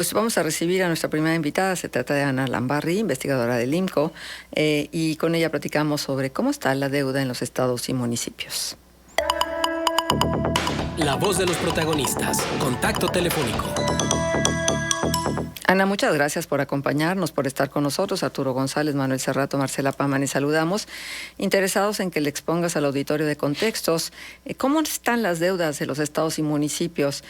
Pues vamos a recibir a nuestra primera invitada. Se trata de Ana Lambarri, investigadora del IMCO, y con ella platicamos sobre cómo está la deuda en los estados y municipios. La voz de los protagonistas. Contacto telefónico. Ana, muchas gracias por acompañarnos, por estar con nosotros. Arturo González, Manuel Cerrato, Marcela Paman, y saludamos. Interesados en que le expongas al auditorio de contextos, ¿cómo están las deudas de los estados y municipios?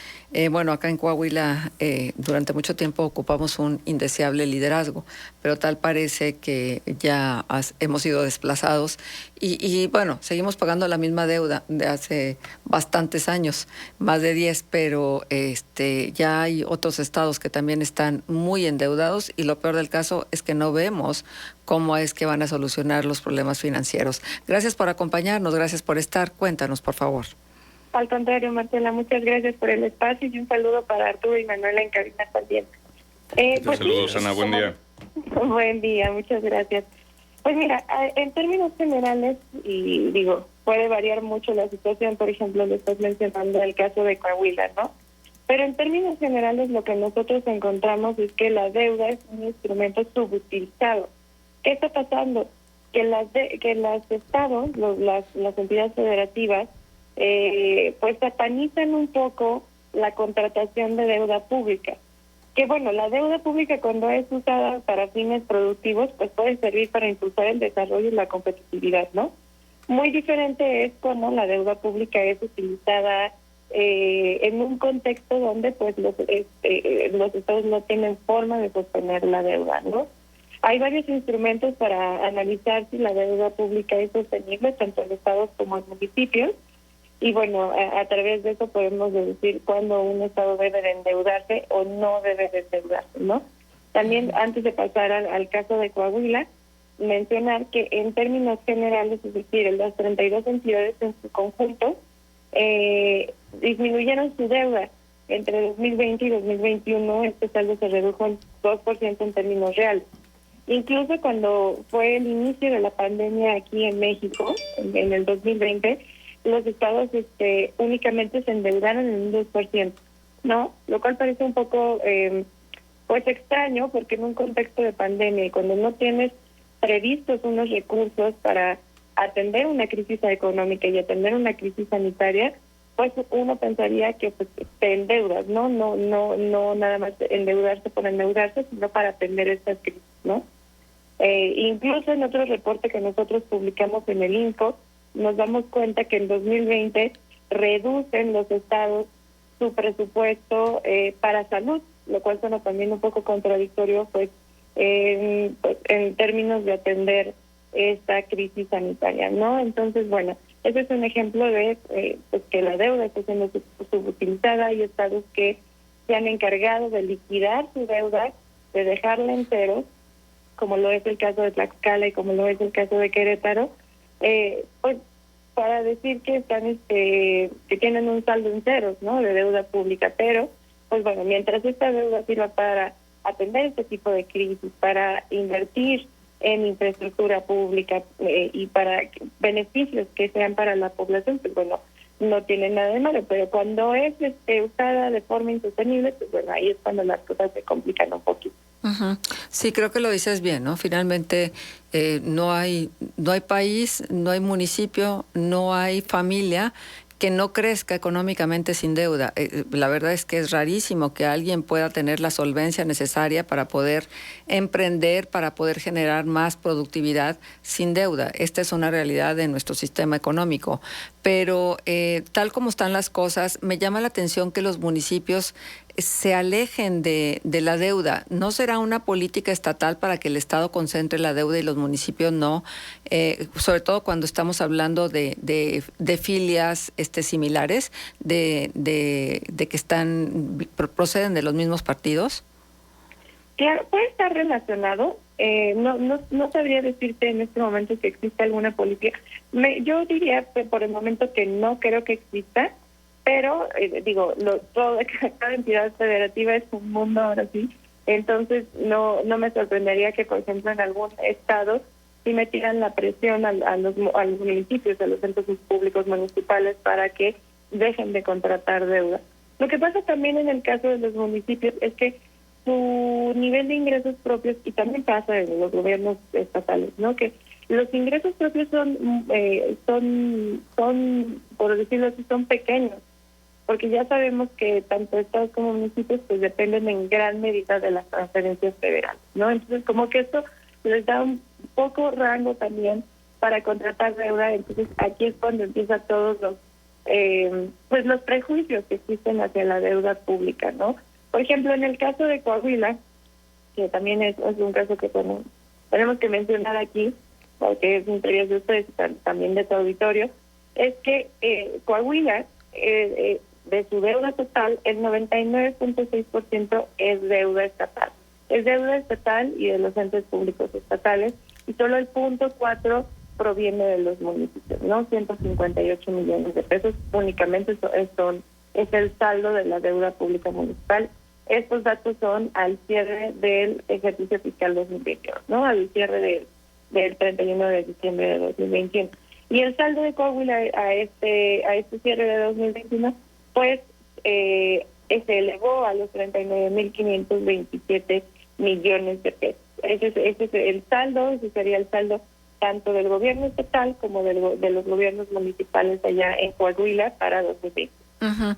Bueno, acá en Coahuila durante mucho tiempo ocupamos un indeseable liderazgo, pero tal parece que ya hemos sido desplazados y bueno, seguimos pagando la misma deuda de hace bastantes años, más de 10, pero ya hay otros estados que también están muy endeudados y lo peor del caso es que no vemos cómo es que van a solucionar los problemas financieros. Gracias por acompañarnos, gracias por estar. Cuéntanos, por favor. Al contrario, Marcela, muchas gracias por el espacio y un saludo para Arturo y Manuela en cabina también. Saludos, Ana, buen día. Buen día, muchas gracias. Pues mira, en términos generales, y digo, puede variar mucho la situación, por ejemplo, le estás mencionando el caso de Coahuila, ¿no? Pero en términos generales lo que nosotros encontramos es que la deuda es un instrumento subutilizado. ¿Qué está pasando? Que los estados, las entidades federativas, pues satanizan un poco la contratación de deuda pública. Que bueno, la deuda pública cuando es usada para fines productivos, pues puede servir para impulsar el desarrollo y la competitividad, ¿no? Muy diferente es cuando la deuda pública es utilizada en un contexto donde pues los estados no tienen forma de sostener la deuda, ¿no? Hay varios instrumentos para analizar si la deuda pública es sostenible tanto en estados como en municipios y bueno, a través de eso podemos deducir cuándo un estado debe de endeudarse o no debe de endeudarse, ¿no? También antes de pasar al caso de Coahuila, mencionar que en términos generales, es decir, las 32 entidades en su conjunto, disminuyeron su deuda entre 2020 y 2021. Este saldo se redujo en 2% en términos reales. Incluso cuando fue el inicio de la pandemia aquí en México, en el 2020, los estados únicamente se endeudaron en un 2%, ¿no? Lo cual parece un poco pues extraño, porque en un contexto de pandemia y cuando no tienes previstos unos recursos para atender una crisis económica y atender una crisis sanitaria, pues uno pensaría que pues, te endeudas, ¿no? No nada más endeudarse por endeudarse, sino para atender estas crisis, ¿no? Incluso en otro reporte que nosotros publicamos en el INCO, nos damos cuenta que en 2020 reducen los estados su presupuesto para salud, lo cual suena también un poco contradictorio, pues en términos de atender esta crisis sanitaria, ¿no? Entonces, bueno, ese es un ejemplo de pues que la deuda está siendo subutilizada. Hay estados que se han encargado de liquidar su deuda, de dejarla entero, como lo es el caso de Tlaxcala y como lo es el caso de Querétaro, pues para decir que están que tienen un saldo en ceros, ¿no? De deuda pública, pero pues bueno, mientras esta deuda sirva para atender este tipo de crisis, para invertir en infraestructura pública y para beneficios que sean para la población, pues bueno, no tiene nada de malo, pero cuando es usada de forma insostenible, pues bueno, ahí es cuando las cosas se complican un poquito. Uh-huh. Sí, creo que lo dices bien, ¿no? Finalmente no hay país, no hay municipio, no hay familia que no crezca económicamente sin deuda. La verdad es que es rarísimo que alguien pueda tener la solvencia necesaria para poder emprender, para poder generar más productividad sin deuda. Esta es una realidad de nuestro sistema económico. Pero tal como están las cosas, me llama la atención que los municipios se alejen de la deuda. ¿No será una política estatal para que el Estado concentre la deuda y los municipios no? Sobre todo cuando estamos hablando de filias similares, de que proceden de los mismos partidos. Claro, puede estar relacionado. No sabría decirte en este momento si existe alguna política. Yo diría por el momento que no creo que exista, pero cada entidad federativa es un mundo ahora sí. Entonces no me sorprendería que, por ejemplo, en algún estado sí metieran la presión a los municipios, a los centros públicos municipales para que dejen de contratar deuda. Lo que pasa también en el caso de los municipios es que su nivel de ingresos propios, y también pasa en los gobiernos estatales, ¿no? Que los ingresos propios son, por decirlo así, son pequeños, porque ya sabemos que tanto estados como municipios pues dependen en gran medida de las transferencias federales, ¿no? Entonces como que esto les da un poco rango también para contratar deuda. Entonces aquí es cuando empiezan todos los pues los prejuicios que existen hacia la deuda pública, ¿no? Por ejemplo, en el caso de Coahuila, que también es un caso que tenemos que mencionar aquí, porque es interés de ustedes, también de tu auditorio, es que Coahuila, de su deuda total, el 99.6% es deuda estatal. Es deuda estatal y de los entes públicos estatales, y solo el 0.4 proviene de los municipios, ¿no? 158 millones de pesos únicamente es el saldo de la deuda pública municipal. Estos datos son al cierre del ejercicio fiscal 2021, ¿no? Al cierre del 31 de diciembre de 2021. Y el saldo de Coahuila a este cierre de 2021, pues se elevó a los 39.527 millones de pesos. Ese es el saldo, ese sería el saldo tanto del gobierno estatal como de los gobiernos municipales allá en Coahuila para 2020. Uh-huh.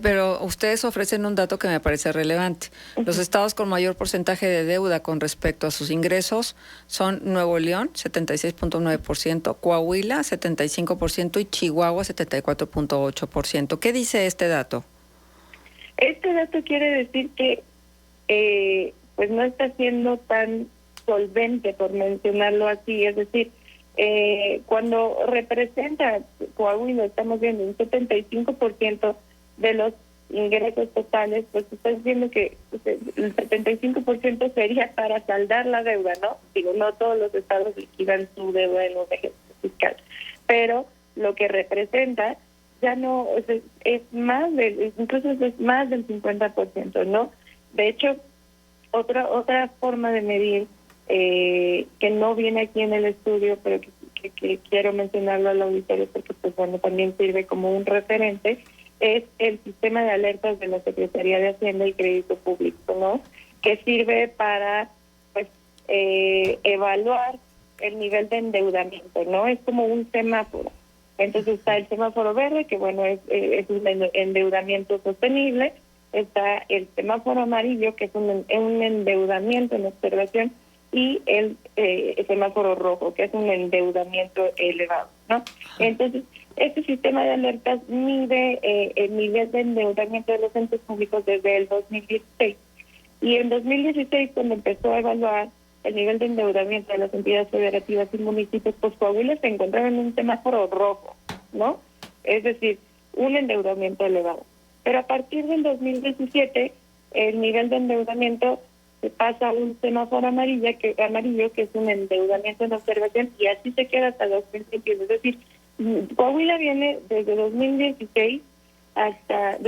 Pero ustedes ofrecen un dato que me parece relevante. Uh-huh. Los estados con mayor porcentaje de deuda con respecto a sus ingresos son Nuevo León, 76.9%, Coahuila, 75% y Chihuahua, 74.8%. ¿Qué dice este dato? Este dato quiere decir que pues no está siendo tan solvente, por mencionarlo así, es decir, cuando representa Coahuila, estamos viendo un 75% de los ingresos totales, pues estás viendo que el 75% sería para saldar la deuda, ¿no? Digo, no todos los estados liquidan su deuda en un ejercicio fiscal, pero lo que representa ya no es más incluso es más del 50%, ¿no? De hecho, otra forma de medir que no viene aquí en el estudio, pero que quiero mencionarlo al auditorio porque pues bueno, también sirve como un referente, es el sistema de alertas de la Secretaría de Hacienda y Crédito Público, ¿no? Que sirve para pues evaluar el nivel de endeudamiento, ¿no? Es como un semáforo. Entonces está el semáforo verde, que bueno, es un endeudamiento sostenible. Está el semáforo amarillo, que es un endeudamiento en observación, y el semáforo rojo, que es un endeudamiento elevado, ¿no? Entonces, este sistema de alertas mide el nivel de endeudamiento de los entes públicos desde el 2016. Y en 2016, cuando empezó a evaluar el nivel de endeudamiento de las entidades federativas y municipios, pues Coahuila se encontraba en un semáforo rojo, ¿no? Es decir, un endeudamiento elevado. Pero a partir del 2017, el nivel de endeudamiento se pasa a un semáforo amarillo, que es un endeudamiento en observación, y así se queda hasta 2021. Es decir, Coahuila viene desde 2017, hasta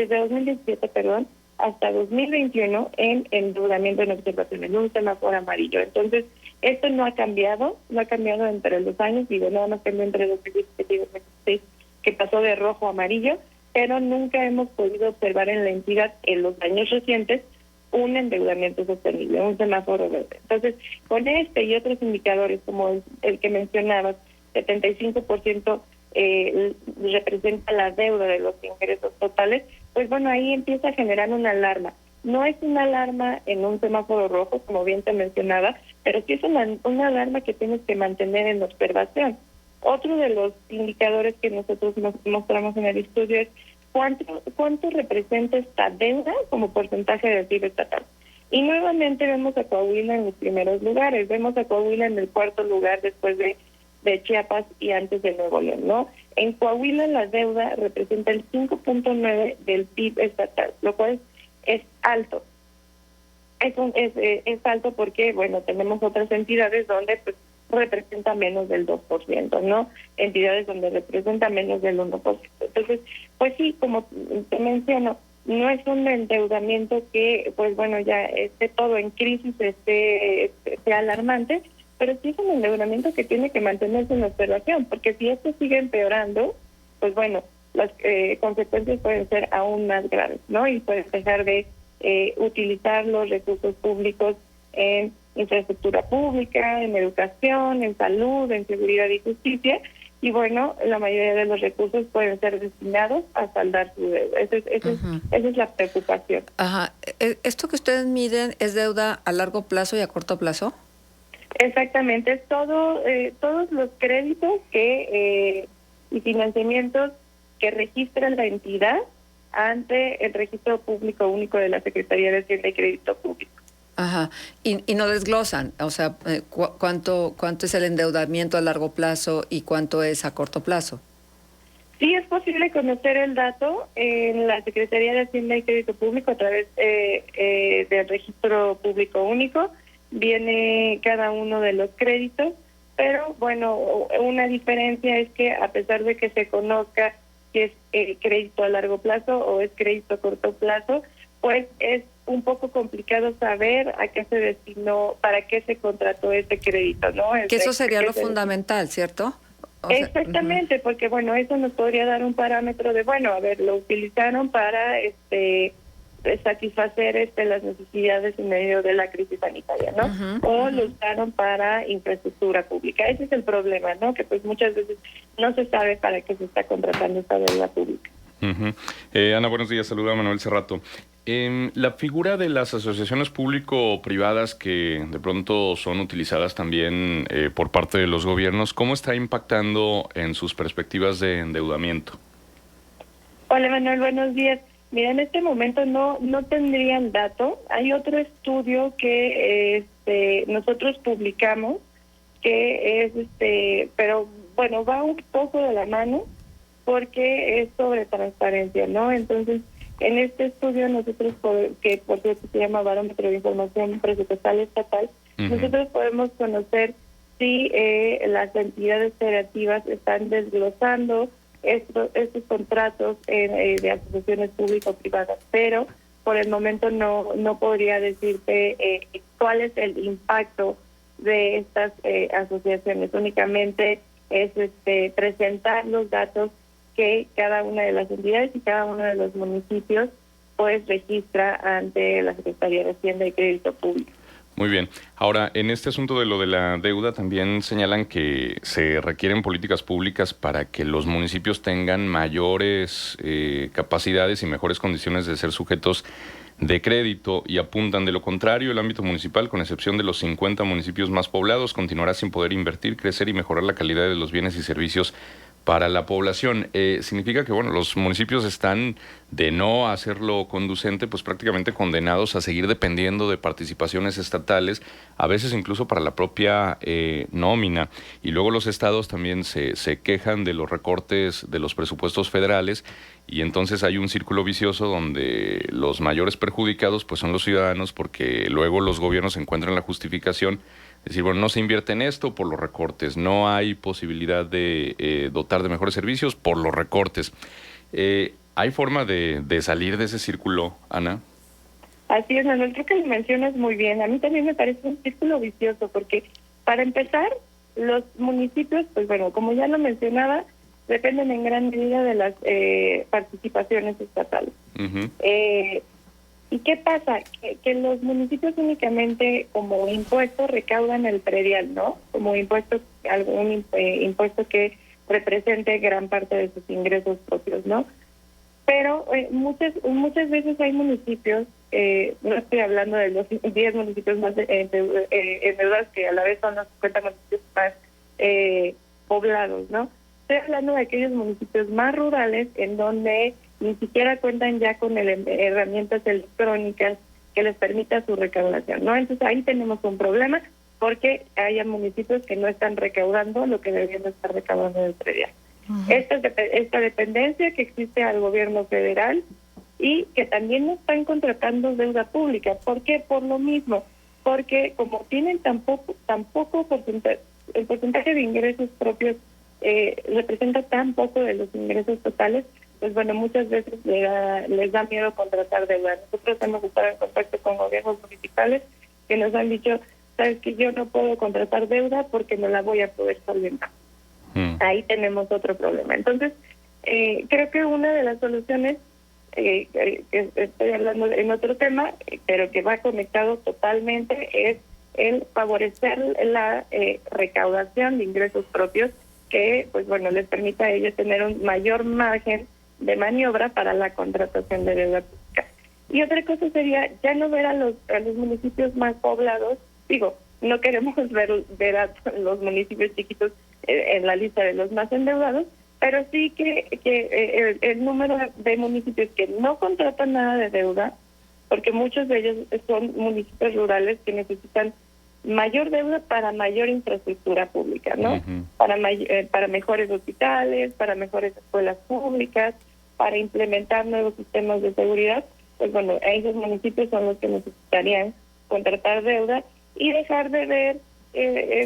2021 en endeudamiento en observación, en un semáforo amarillo. Entonces, esto no ha cambiado entre los años, digo, nada más cambió entre 2017 y 2016, que pasó de rojo a amarillo, pero nunca hemos podido observar en la entidad en los años recientes un endeudamiento sostenible, un semáforo verde. Entonces, con este y otros indicadores, como el que mencionabas, 75% representa la deuda de los ingresos totales, pues bueno, ahí empieza a generar una alarma. No es una alarma en un semáforo rojo, como bien te mencionaba, pero sí es una alarma que tienes que mantener en observación. Otro de los indicadores que nosotros mostramos en el estudio es cuánto representa esta deuda como porcentaje del PIB estatal. Y nuevamente vemos a Coahuila en los primeros lugares, vemos a Coahuila en el cuarto lugar después de Chiapas y antes de Nuevo León, ¿no? En Coahuila la deuda representa el 5.9 del PIB estatal, lo cual es alto. Es alto porque, bueno, tenemos otras entidades donde pues representa menos del 2%, ¿no? Entidades donde representa menos del 1%. Entonces, pues sí, como te menciono, no es un endeudamiento que, pues bueno, ya esté todo en crisis, sea alarmante, pero sí es un endeudamiento que tiene que mantenerse en observación, porque si esto sigue empeorando, pues bueno, las consecuencias pueden ser aún más graves, ¿no? Y puedes dejar de utilizar los recursos públicos en infraestructura pública, en educación, en salud, en seguridad y justicia. Y bueno, la mayoría de los recursos pueden ser destinados a saldar su deuda. Esa es la preocupación. Ajá. ¿Esto que ustedes miden es deuda a largo plazo y a corto plazo? Exactamente, es todos los créditos y financiamientos que registra la entidad ante el Registro Público Único de la Secretaría de Hacienda y Crédito Público. Ajá. Y no desglosan, o sea, cuánto es el endeudamiento a largo plazo y cuánto es a corto plazo. Sí, es posible conocer el dato en la Secretaría de Hacienda y Crédito Público a través del Registro Público Único. Viene cada uno de los créditos, pero bueno, una diferencia es que a pesar de que se conozca si es crédito a largo plazo o es crédito a corto plazo, pues es un poco complicado saber a qué se destinó, para qué se contrató ese crédito, ¿no? Que eso sería lo fundamental, ¿cierto? Exactamente, porque bueno, eso nos podría dar un parámetro de, bueno, a ver, lo utilizaron para satisfacer las necesidades en medio de la crisis sanitaria, ¿no? O lo usaron para infraestructura pública. Ese es el problema, ¿no? Que pues muchas veces no se sabe para qué se está contratando esta deuda pública. Ana, buenos días. Saluda a Manuel Cerrato. La figura de las asociaciones público-privadas que de pronto son utilizadas también por parte de los gobiernos, ¿cómo está impactando en sus perspectivas de endeudamiento? Hola Manuel, buenos días. Mira, en este momento no tendría el dato. Hay otro estudio que nosotros publicamos que es pero bueno, va un poco de la mano porque es sobre transparencia, ¿no? Entonces, en este estudio nosotros, que por cierto se llama Barómetro de Información Presupuestal Estatal, nosotros podemos conocer si las entidades federativas están desglosando estos contratos de asociaciones público-privadas, pero por el momento no podría decirte cuál es el impacto de estas asociaciones. Únicamente es presentar los datos que cada una de las entidades y cada uno de los municipios pues registra ante la Secretaría de Hacienda y Crédito Público. Muy bien. Ahora, en este asunto de lo de la deuda también señalan que se requieren políticas públicas para que los municipios tengan mayores capacidades y mejores condiciones de ser sujetos de crédito y apuntan de lo contrario, el ámbito municipal, con excepción de los 50 municipios más poblados, continuará sin poder invertir, crecer y mejorar la calidad de los bienes y servicios para la población. Significa que bueno, los municipios están, de no hacerlo conducente, pues prácticamente condenados a seguir dependiendo de participaciones estatales, a veces incluso para la propia nómina. Y luego los estados también se quejan de los recortes de los presupuestos federales y entonces hay un círculo vicioso donde los mayores perjudicados pues son los ciudadanos, porque luego los gobiernos encuentran la justificación. Es decir, bueno, no se invierte en esto por los recortes, no hay posibilidad de dotar de mejores servicios por los recortes. ¿Hay forma de salir de ese círculo, Ana? Así es, Manuel, creo que lo mencionas muy bien. A mí también me parece un círculo vicioso porque, para empezar, los municipios, pues bueno, como ya lo mencionaba, dependen en gran medida de las participaciones estatales. ¿Y qué pasa? Que los municipios únicamente como impuesto recaudan el predial, ¿no? Como impuesto, algún impuesto que represente gran parte de sus ingresos propios, ¿no? Pero muchas veces hay municipios, no estoy hablando de los 10 municipios más endeudados, que a la vez son los 50 municipios más poblados, ¿no? Estoy hablando de aquellos municipios más rurales en donde ni siquiera cuentan ya con herramientas electrónicas que les permita su recaudación, ¿no? Entonces ahí tenemos un problema porque hay municipios que no están recaudando lo que deberían estar recaudando del predial. Esta dependencia que existe al gobierno federal y que también no están contratando deuda pública. ¿Por qué? Por lo mismo, porque como tienen tan poco porcentaje, el porcentaje de ingresos propios representa tan poco de los ingresos totales, pues bueno, muchas veces les da miedo contratar deuda. Nosotros hemos estado en contacto con gobiernos municipales que nos han dicho, sabes que yo no puedo contratar deuda porque no la voy a poder solventar. Ahí tenemos otro problema. Entonces, creo que una de las soluciones que estoy hablando en otro tema, pero que va conectado totalmente, es el favorecer la recaudación de ingresos propios que, pues bueno, les permita a ellos tener un mayor margen de maniobra para la contratación de deuda pública. Y otra cosa sería ya no ver a los municipios más poblados, digo, no queremos ver a los municipios chiquitos en la lista de los más endeudados, pero sí que el número de municipios que no contratan nada de deuda, porque muchos de ellos son municipios rurales que necesitan mayor deuda para mayor infraestructura pública, ¿no? Uh-huh. Para mejores hospitales, para mejores escuelas públicas, para implementar nuevos sistemas de seguridad. Pues bueno, esos municipios son los que necesitarían contratar deuda y dejar de ver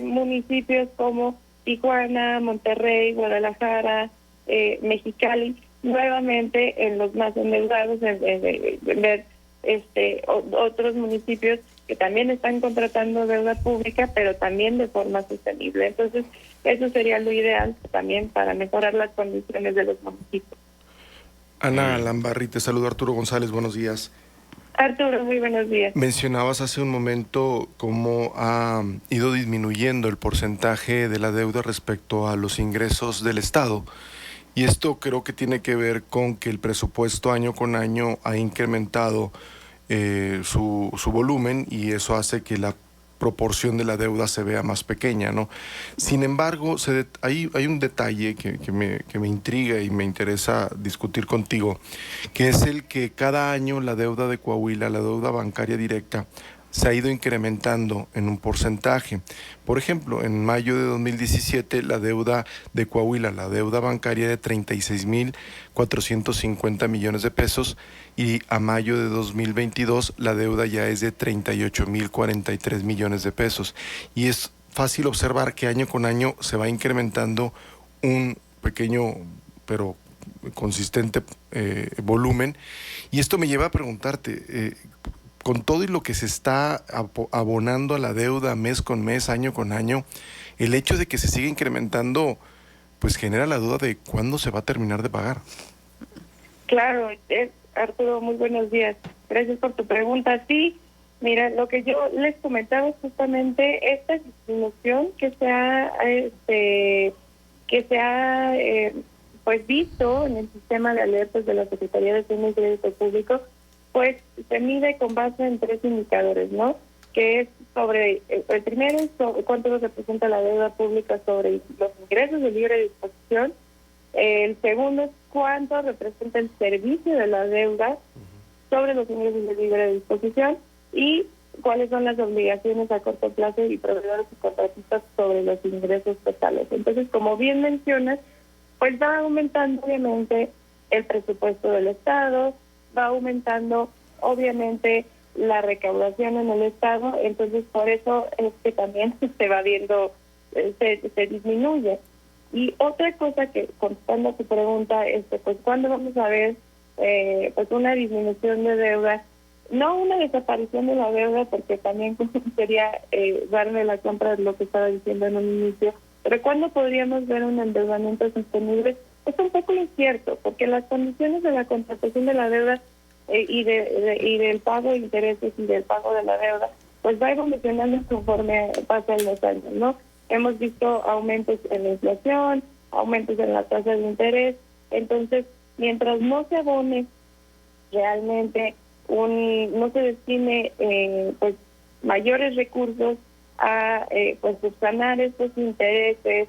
municipios como Tijuana, Monterrey, Guadalajara, Mexicali, nuevamente en los más endeudados, en ver otros municipios que también están contratando deuda pública, pero también de forma sostenible. Entonces, eso sería lo ideal también para mejorar las condiciones de los municipios. Ana Lambarri, te saludo Arturo González, buenos días. Arturo, muy buenos días. Mencionabas hace un momento cómo ha ido disminuyendo el porcentaje de la deuda respecto a los ingresos del Estado. Y esto creo que tiene que ver con que el presupuesto año con año ha incrementado su volumen y eso hace que la proporción de la deuda se vea más pequeña, ¿no? Sin embargo, hay un detalle que me intriga y me interesa discutir contigo, que es el que cada año la deuda de Coahuila, la deuda bancaria directa, se ha ido incrementando en un porcentaje. Por ejemplo, en mayo de 2017 la deuda de Coahuila, la deuda bancaria de 36,450 millones de pesos y a mayo de 2022 la deuda ya es de 38,043 millones de pesos. Y es fácil observar que año con año se va incrementando un pequeño pero consistente volumen. Y esto me lleva a preguntarte, con todo y lo que se está abonando a la deuda mes con mes, año con año, el hecho de que se siga incrementando, pues genera la duda de cuándo se va a terminar de pagar. Claro, Arturo, muy buenos días. Gracias por tu pregunta. Sí, mira, lo que yo les comentaba es justamente esta disminución que se ha pues visto en el sistema de alertas de la Secretaría de Hacienda y Crédito Público, pues se mide con base en 3 indicadores, ¿no? Que es sobre, el primero es sobre cuánto representa la deuda pública sobre los ingresos de libre disposición. El segundo es cuánto representa el servicio de la deuda sobre los ingresos de libre disposición y cuáles son las obligaciones a corto plazo y proveedores y contratistas sobre los ingresos totales. Entonces, como bien mencionas, pues va aumentando obviamente el presupuesto del Estado, va aumentando obviamente la recaudación en el Estado, entonces por eso es que también se va viendo, se disminuye. Y otra cosa que, contestando a tu pregunta, pues ¿cuándo vamos a ver pues una disminución de deuda? No una desaparición de la deuda, porque también sería darme la compra de lo que estaba diciendo en un inicio, pero ¿cuándo podríamos ver un endeudamiento sostenible? Es un poco incierto, porque las condiciones de la contratación de la deuda y del pago de intereses y del pago de la deuda, pues va evolucionando conforme pasan los años, ¿no? Hemos visto aumentos en la inflación, aumentos en la tasa de interés, entonces mientras no se abone realmente no se destine pues mayores recursos a pues subsanar estos intereses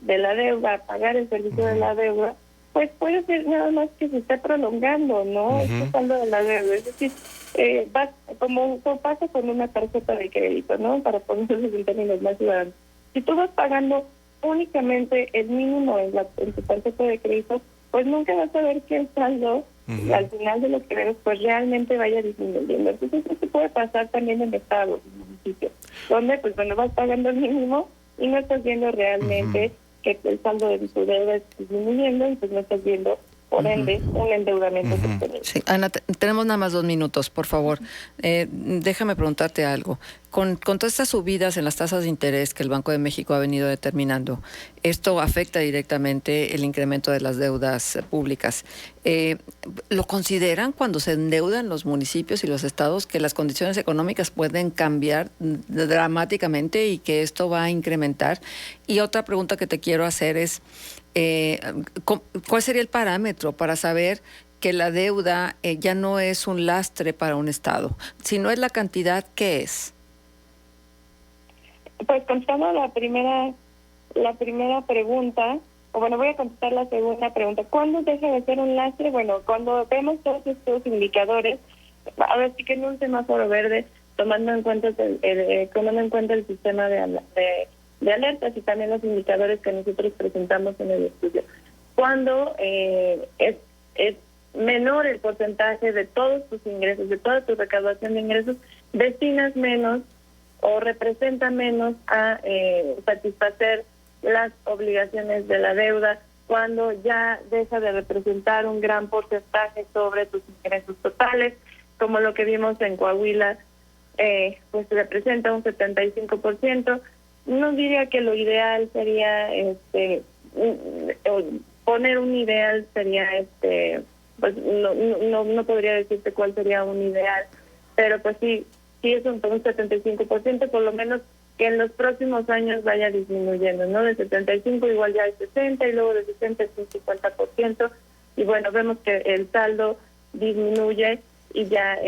de la deuda, a pagar el servicio de la deuda, pues puede ser nada más que se esté prolongando, ¿no? Este saldo de la deuda. Es decir, como pasa con una tarjeta de crédito, ¿no? Para ponerlo en términos más ciudadanos. Si tú vas pagando únicamente el mínimo en tu tarjeta de crédito, pues nunca vas a ver que el saldo, al final de lo que ves, pues realmente vaya disminuyendo. Entonces, esto puede pasar también en estados, en municipios, donde pues cuando vas pagando el mínimo y no estás viendo realmente que el saldo de tu deuda está disminuyendo y pues no estás viendo, por ende, un endeudamiento sostenible. Sí, Ana, tenemos nada más 2 minutos, por favor. Déjame preguntarte algo. con todas estas subidas en las tasas de interés que el Banco de México ha venido determinando, esto afecta directamente el incremento de las deudas públicas. ¿Lo consideran cuando se endeudan los municipios y los estados que las condiciones económicas pueden cambiar dramáticamente y que esto va a incrementar? Y otra pregunta que te quiero hacer es, ¿cuál sería el parámetro para saber que la deuda ya no es un lastre para un estado? Si no es la cantidad, ¿qué es? Pues contestando la primera pregunta, o bueno, voy a contestar la segunda pregunta. ¿Cuándo deja de ser un lastre? Bueno, cuando vemos todos estos indicadores, a ver si que en un semáforo verde, tomando en cuenta el sistema de alertas y también los indicadores que nosotros presentamos en el estudio. Cuando es menor el porcentaje de todos tus ingresos, de toda tu recaudación de ingresos, destinas menos o representa menos a satisfacer las obligaciones de la deuda, cuando ya deja de representar un gran porcentaje sobre tus ingresos totales, como lo que vimos en Coahuila, pues representa un 75%. No diría que lo ideal sería, poner un ideal sería, pues no podría decirte cuál sería un ideal, pero pues sí es un 75%, por lo menos que en los próximos años vaya disminuyendo, ¿no? De 75 igual ya es 60 y luego de 60 es un 50%, y bueno, vemos que el saldo disminuye y ya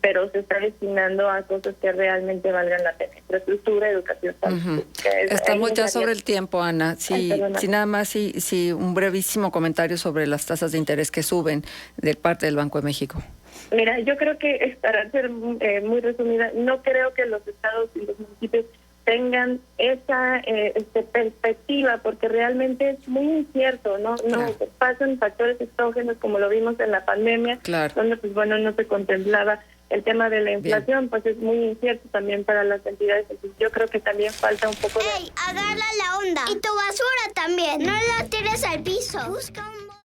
pero se está destinando a cosas que realmente valgan la pena: infraestructura, educación, salud. Estamos ya sobre el tiempo, Ana. Sí, nada más un brevísimo comentario sobre las tasas de interés que suben de parte del Banco de México. Mira, yo creo que, para ser muy resumida, no creo que los estados y los municipios tengan esa perspectiva, porque realmente es muy incierto, ¿no? Claro. No pasan factores exógenos como lo vimos en la pandemia, claro, donde pues bueno, no se contemplaba el tema de la inflación. Bien. Pues es muy incierto también para las entidades. Entonces yo creo que también falta un poco de... ¡Ey! Agarra la onda. Y tu basura también. No la tires al piso. Busca un...